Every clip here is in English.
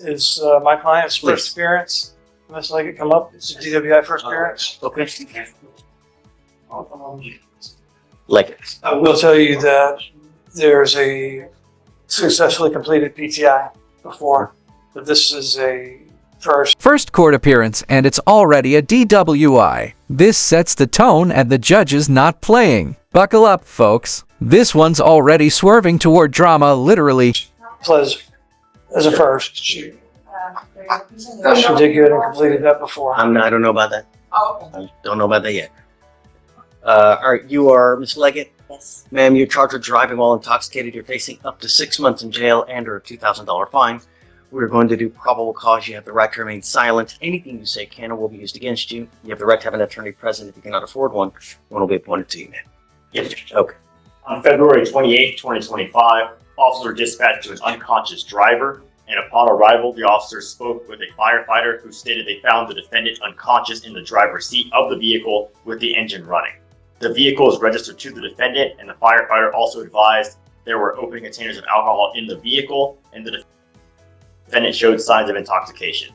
is my client's first appearance. Must like it come up. It's a DWI first appearance. Okay. Like it. I will tell you that there's a successfully completed PTI before, but this is a first court appearance, and it's already a DWI. This sets the tone, and the judge is not playing. Buckle up, folks. This one's already swerving toward drama, literally. As a first. She did good and completed that before. I don't know about that. I don't know about that yet. All right, you are Ms. Leggett? Yes. Ma'am, you're charged with driving while intoxicated. You're facing up to 6 months in jail and or a $2,000 fine. We're going to do probable cause. You have the right to remain silent. Anything you say can or will be used against you. You have the right to have an attorney present. If you cannot afford one will be appointed to you, ma'am. Yes. Okay. On February 28, 2025, officer dispatched to an unconscious driver, and upon arrival, the officer spoke with a firefighter who stated they found the defendant unconscious in the driver's seat of the vehicle with the engine running. The vehicle is registered to the defendant, and the firefighter also advised there were open containers of alcohol in the vehicle, and the defendant showed signs of intoxication.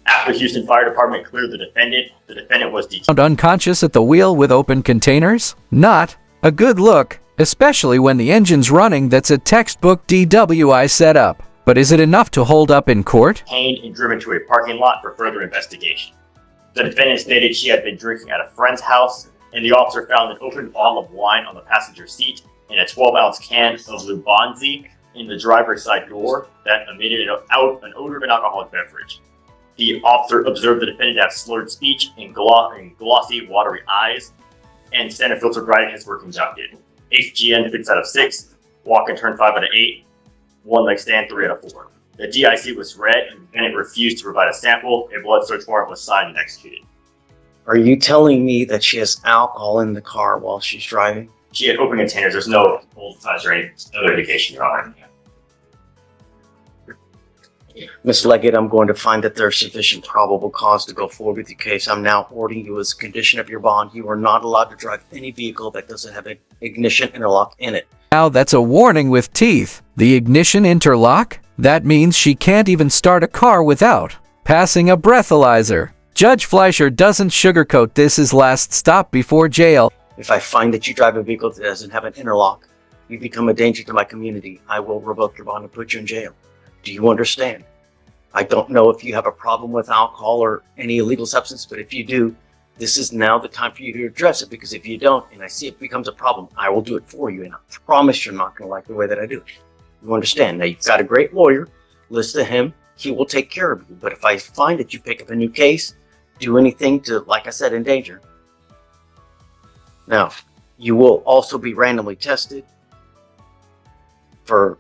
After the Houston Fire Department cleared the defendant was detained. Unconscious at the wheel with open containers? Not a good look, especially when the engine's running. That's a textbook DWI setup. But is it enough to hold up in court? Detained and driven to a parking lot for further investigation. The defendant stated she had been drinking at a friend's house, and the officer found an open bottle of wine on the passenger seat and a 12-ounce can of Lubanzi in the driver's side door that emitted an odor of an alcoholic beverage. The officer observed the defendant to have slurred speech and glossy, watery eyes, and standard filter driving tests were conducted. HGN 6 out of 6, walk and turn 5 out of 8, one leg stand 3 out of 4. The DIC was read, and the defendant refused to provide a sample. A blood search warrant was signed and executed. Are you telling me that she has alcohol in the car while she's driving? She had open containers. There's no old size or any other indication on it. Ms. Leggett, I'm going to find that there's sufficient probable cause to go forward with your case. I'm now ordering you as a condition of your bond. You are not allowed to drive any vehicle that doesn't have an ignition interlock in it. Now that's a warning with teeth. The ignition interlock? That means she can't even start a car without passing a breathalyzer. Judge Fleischer doesn't sugarcoat this as last stop before jail. If I find that you drive a vehicle that doesn't have an interlock, you become a danger to my community. I will revoke your bond and put you in jail. Do you understand? I don't know if you have a problem with alcohol or any illegal substance, but if you do, this is now the time for you to address it, because if you don't, and I see it becomes a problem, I will do it for you, and I promise you're not going to like the way that I do it. You understand? Now, you've got a great lawyer. Listen to him. He will take care of you. But if I find that you pick up a new case, do anything to, like I said, endanger. Now, you will also be randomly tested for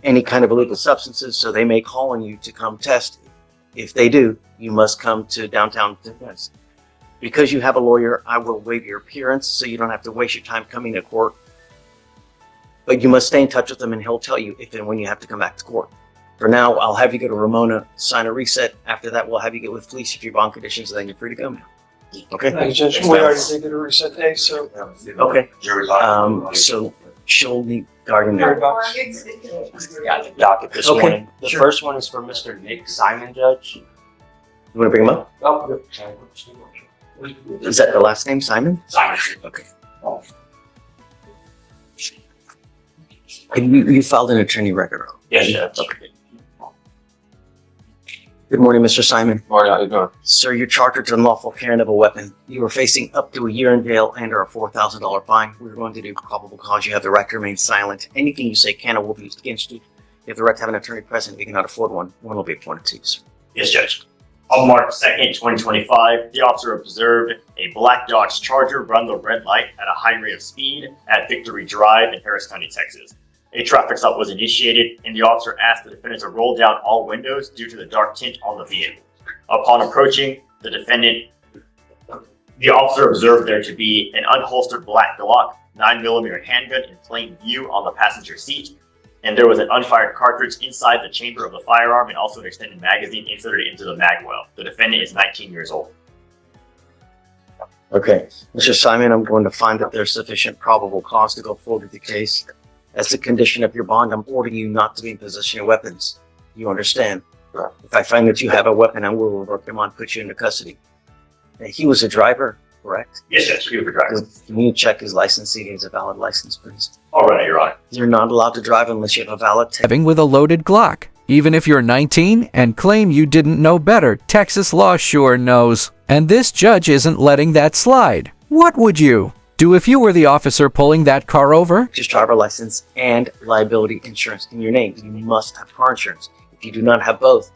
any kind of illegal substances, so they may call on you to come test. If they do, you must come to downtown defense. Because you have a lawyer, I will waive your appearance so you don't have to waste your time coming to court. But you must stay in touch with him, and he'll tell you if and when you have to come back to court. For now, I'll have you go to Ramona, sign a reset. After that, we'll have you get with Fleischer for your bond conditions, and then you're free to go now. Okay? Thank you, Judge. We already did a reset day, so. Okay. So she'll need guardian. Jury box. Yeah, the docket this Okay. morning. The Sure. first one is for Mr. Nick Simon, Judge. You want to bring him up? Oh, Is that the last name, Simon? Simon. Okay. And you filed an attorney record. Yes, Judge. Okay. Good morning, Mr. Simon. Morning, how you doing? Sir, you're charged with unlawful carrying of a weapon. You are facing up to a year in jail and or a $4,000 fine. We're going to do probable cause. You have the right to remain silent. Anything you say can or will be used against you. You have the right to have an attorney present. If you cannot afford one, one will be appointed to you, sir. Yes, Judge. On March 2nd, 2025, the officer observed a black Dodge Charger run the red light at a high rate of speed at Victory Drive in Harris County, Texas. A traffic stop was initiated, and the officer asked the defendant to roll down all windows due to the dark tint on the vehicle. Upon approaching the defendant, the officer observed there to be an unholstered black Glock 9mm handgun in plain view on the passenger seat, and there was an unfired cartridge inside the chamber of the firearm and also an extended magazine inserted into the mag well. The defendant is 19 years old. Okay. Mr. Simon, I'm going to find that there's sufficient probable cause to go forward with the case. As a condition of your bond, I'm ordering you not to be in possession of weapons. You understand? If I find that you have a weapon, I will revoke him and put you into custody. He was a driver, correct? Yes, Judge. We were driving. Can you check his license, see if he has a valid license, please? All right, Your Honor. You're not allowed to drive unless you have a valid Driving with a loaded Glock. Even if you're 19 and claim you didn't know better, Texas law sure knows. And this judge isn't letting that slide. What would you do if you were the officer pulling that car over? just driver license and liability insurance in your name. You must have car insurance. If you do not have both,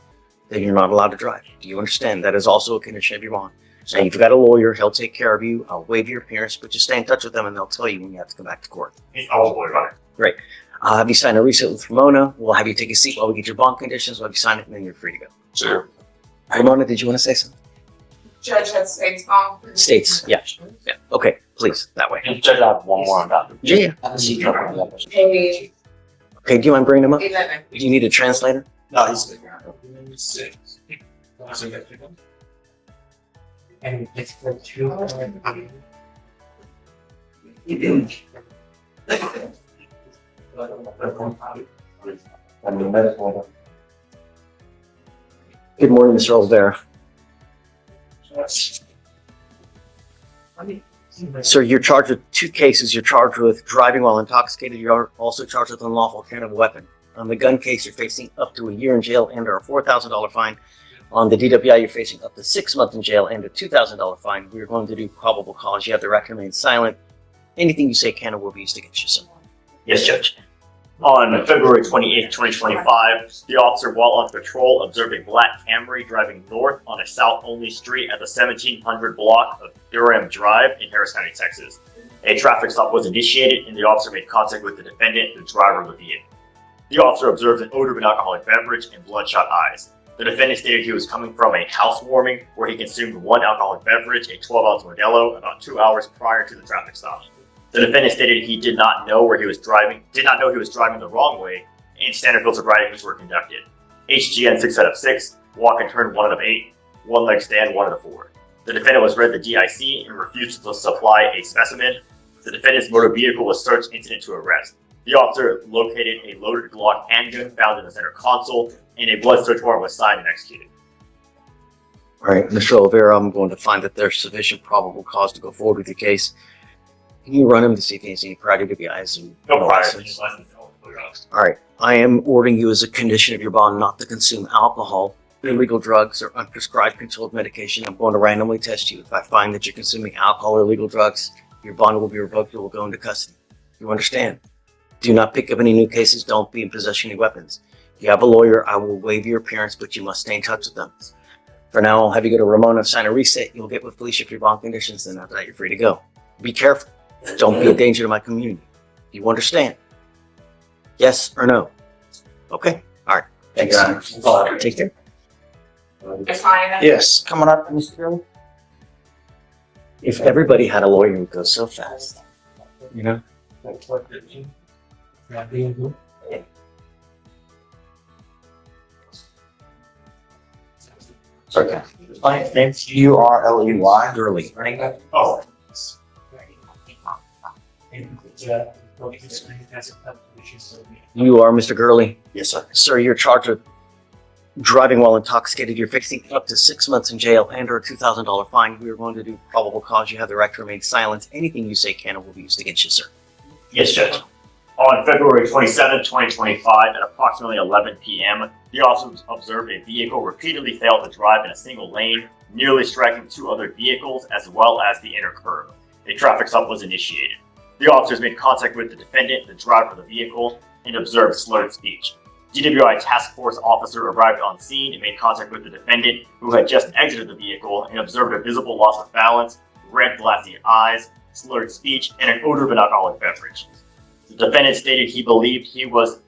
then you're not allowed to drive. Do you understand? That is also a condition of your bond. So you've got a lawyer, he'll take care of you. I'll waive your appearance, but just stay in touch with them and they'll tell you when you have to come back to court. Oh, Your Honor. Great. I'll have you sign a receipt with Ramona. We'll have you take a seat while we get your bond conditions. We'll have you sign it and then you're free to go. Sure. Ramona, did you want to say something? Judge has states on. States, yeah. Yeah. Okay, please, that way. And Judge, I have one more on that. Yeah. Maybe Okay, do you mind bringing them up? 11. Do you need a translator? No, he's good. And it's for two. Good morning, Mr. Olvera. Sir, you're charged with 2 cases. You're charged with driving while intoxicated. You're also charged with unlawful carrying of a weapon. On the gun case, you're facing up to a year in jail and or a $4,000 fine. On the DWI, you're facing up to 6 months in jail and a $2,000 fine. We're going to do probable cause. You have the right to remain silent. Anything you say can or will be used against you, sir. Yes, Judge. On February 28th, 2025, the officer, while on patrol, observed a black Camry driving north on a south-only street at the 1700 block of Durham Drive in Harris County, Texas. A traffic stop was initiated, and the officer made contact with the defendant, the driver of the vehicle. The officer observed an odor of an alcoholic beverage and bloodshot eyes. The defendant stated he was coming from a housewarming where he consumed 1 alcoholic beverage, a 12-ounce Modelo, about 2 hours prior to the traffic stop. The defendant stated he did not know he was driving the wrong way, and standard field sobriety were conducted. HGN 6 out of 6, walk and turn 1 out of 8, 1 leg stand 1 out of 4. The defendant was read the DIC and refused to supply a specimen. The defendant's motor vehicle was searched incident to arrest. The officer located a loaded Glock handgun found in the center console, and a blood search warrant was signed and executed. All right, Mr. Olvera, I'm going to find that there's sufficient probable cause to go forward with your case. Can you run him to see if he has any prior DWIs? And No prior. license? All right. I am ordering you as a condition of your bond not to consume alcohol, illegal drugs, or unprescribed controlled medication. I'm going to randomly test you. If I find that you're consuming alcohol or illegal drugs, your bond will be revoked. You will go into custody. You understand? Do not pick up any new cases. Don't be in possession of any weapons. If you have a lawyer, I will waive your appearance, but you must stay in touch with them. For now, I'll have you go to Ramona, sign a reset. You'll get with Fleischer for your bond conditions. Then after that, you're free to go. Be careful. Don't be a danger to my community. You understand? Yes or no? Okay. All right. Thanks. Take care. It's fine. Yes, coming up, Mr. Gurley. If everybody had a lawyer, it would go so fast. You know? Okay. My name's Gurley. Girly. Oh, You are Mr. Gurley. Yes, sir. Sir, you're charged with driving while intoxicated. You're facing up to 6 months in jail and or a $2,000 fine. We are going to do probable cause. You have the right to remain silent. Anything you say can or will be used against you, sir. yes, Judge. On February 27th, 2025, at approximately 11 p.m., the officer observed a vehicle repeatedly fail to drive in a single lane, nearly striking 2 other vehicles as well as the inner curb. A traffic stop was initiated. The officers made contact with the defendant, the driver of the vehicle, and observed slurred speech. DWI task force officer arrived on scene and made contact with the defendant, who had just exited the vehicle, and observed a visible loss of balance, red glassy eyes, slurred speech, and an odor of an alcoholic beverage. The defendant stated he believed This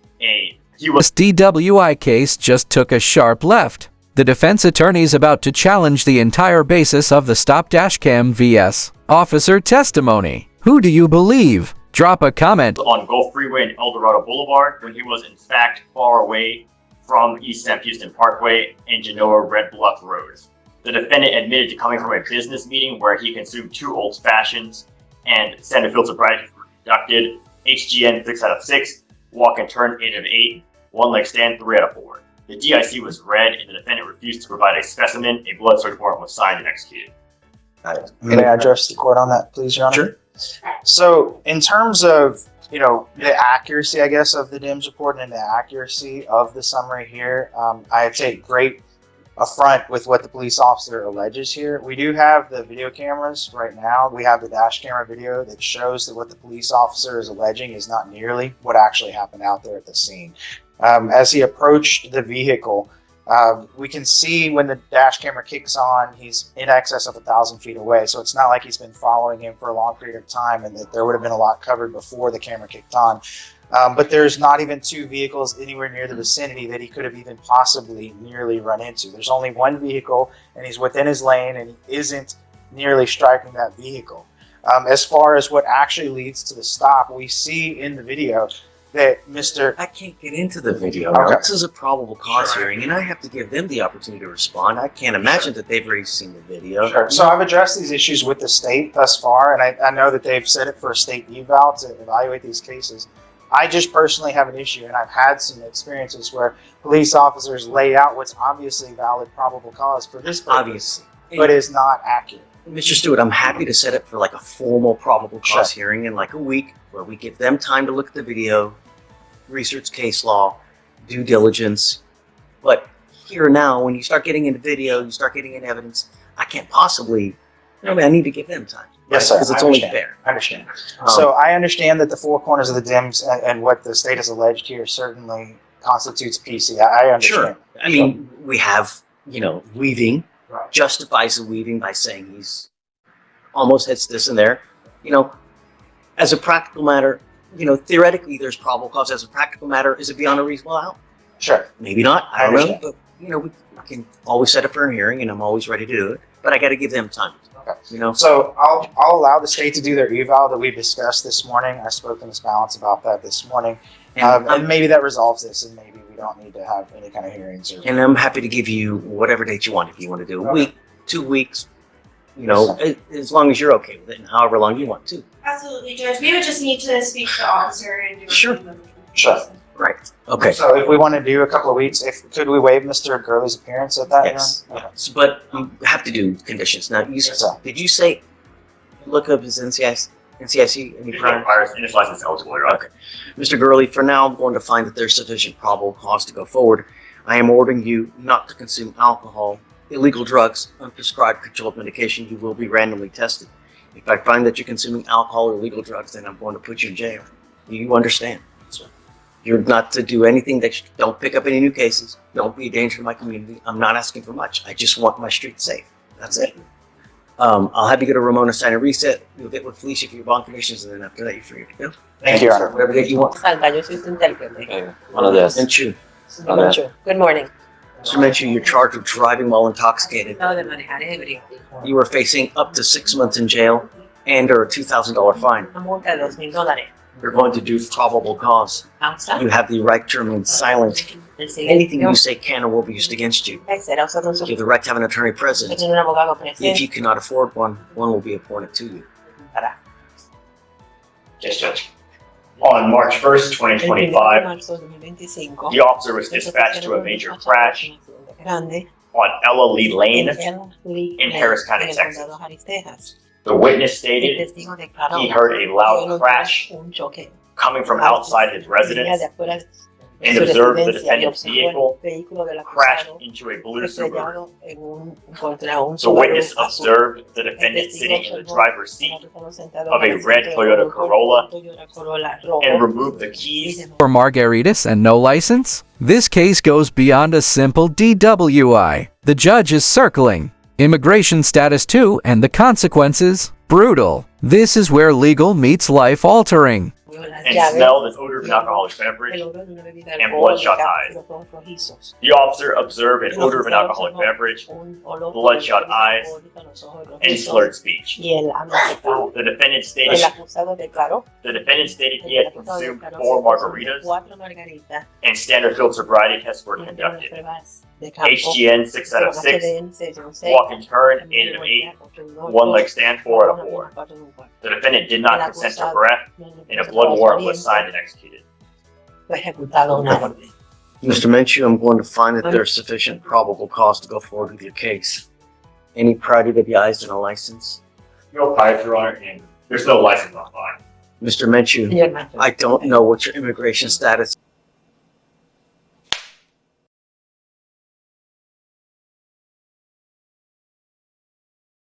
DWI case just took a sharp left. The defense attorney's about to challenge the entire basis of the stop dashcam vs. officer testimony. Who do you believe? Drop a comment. on Gulf Freeway and El Dorado Boulevard when he was in fact far away from East Sam Houston Parkway and Genoa Red Bluff Road. The defendant admitted to coming from a business meeting where he consumed 2 Old Fashions and standard field sobriety were conducted. HGN 6 out of 6, walk and turn 8 out of 8, 1 leg stand 3 out of 4. The DIC was read and the defendant refused to provide a specimen. A blood search warrant was signed and executed. May I address the court on that, please, Your Honor? Sure. So, in terms of, the accuracy, I guess, of the DIMS report and the accuracy of the summary here, I take great affront with what the police officer alleges here. We do have the video cameras right now. We have the dash camera video that shows that what the police officer is alleging is not nearly what actually happened out there at the scene. As he approached the vehicle, we can see when the dash camera kicks on, he's in excess of 1,000 feet away. So it's not like he's been following him for a long period of time and that there would have been a lot covered before the camera kicked on. But there's not even two vehicles anywhere near the vicinity that he could have even possibly nearly run into. There's only one vehicle and he's within his lane and he isn't nearly striking that vehicle. As far as what actually leads to the stop, we see in the video that Mr. I can't get into the video. Okay. Now, this is a probable cause hearing, and I have to give them the opportunity to respond. I can't imagine that they've already seen the video. Sure. So I've addressed these issues with the state thus far, and I know that they've set it for a state eval to evaluate these cases. I just personally have an issue, and I've had some experiences where police officers lay out what's obviously valid probable cause for this purpose, Obviously. but is not accurate. Mr. Stewart, I'm happy to set it for like a formal probable cause hearing in like a week where we give them time to look at the video, research case law, due diligence. But here now, when you start getting into video, you start getting in evidence, I can't possibly, I need to give them time. Yes, sir. Because it's I only understand. fair. I understand. So I understand that the four corners of the DIMS and what the state has alleged here certainly constitutes PC. I understand. Sure. I mean, we have, weaving, Right. justifies the weaving by saying he's almost hits this and there. As a practical matter, theoretically there's probable cause. As a practical matter, is it beyond a reasonable doubt? Sure. Maybe not. I I don't know. understand. But, we can always set up for a hearing, and I'm always ready to do it. But I got to give them time. Okay. You So I'll allow the state to do their eval that we discussed this morning. I spoke to Ms. Balance about that this morning. And maybe that resolves this, and maybe we don't need to have any kind of hearings. And I'm happy to give you whatever date you want. If you want to do a week, 2 weeks, as long as you're okay with it, and however long you want to. Absolutely, Judge. We would just need to speak to the officer and do a Sure. Sure. Right. Okay. So if we want to do a couple of weeks, could we waive Mr. Gurley's appearance at that? Yes. Okay. But we have to do conditions. Now, Yes, sir. did you say look up his NCIC? Any prior? Requires in his license eligible, Your Honor. Okay. Mr. Gurley, for now, I'm going to find that there's sufficient probable cause to go forward. I am ordering you not to consume alcohol, illegal drugs, unprescribed controlled medication. You will be randomly tested. If I find that you're consuming alcohol or illegal drugs, then I'm going to put you in jail. Do you understand? Sir. You're not to do anything don't pick up any new cases. Don't be a danger to my community. I'm not asking for much. I just want my street safe. That's it. I'll have you go to Ramona, sign a reset. You'll get with Fleischer for your bond conditions, and then after that, you're free to go. Thank you, Your Honor. Whatever date you want. Salva, yo soy su intérprete. One of And you. Menchu. Good morning. Mr. Menchu, you're charged with driving while intoxicated. Estado de manejar ebrio. You are facing up to 6 months in jail and or a $2,000 fine. Una multa de $2,000. You're going to do probable cause. Pausa. You have the right to remain silent. El Anything you silencio say can or will be used against you. será usado en su You have the right to have an attorney present. tener un abogado If presente you cannot afford one will be appointed to you. para Yes, Judge. On March 1st, el 1 de 2025, marzo de 2025. the officer was dispatched to a major crash grande on Ella Lee Lane. en in Harris County, en el Texas. condado Harris, Texas. The witness El stated testigo declaró he heard a que loud oyó crash un choque coming from outside his venía residence de afuera de and su observed the residencia y defendant's observó vehicle el vehículo del crashed acusado into a blue Subaru. estrellado contra un The Subaru witness azul. observed the defendant sitting in the driver's seat of a red Toyota Corolla and removed the keys. For Margaritas and no license? This case goes beyond a simple DWI. The judge is circling. Immigration status 2 and the consequences, brutal. This is where legal meets life-altering. And smelled an odor of an alcoholic beverage. and bloodshot eyes. The officer observed an odor of an alcoholic beverage, bloodshot eyes, and slurred speech. The defendant stated he had consumed 4 margaritas and standard field sobriety tests were conducted. HGN 6 out of 6, walk and turn 8 out of 8, one leg stand 4 out of 4. The defendant did not consent to breath, and a blood warrant was signed and executed. Mr. Menchu, I'm going to find that there's sufficient probable cause to go forward with your case. Any prior DWIs and a license? No prior, Your Honor, and there's no license on file. Mr. Menchu, Yeah, I don't know what your immigration status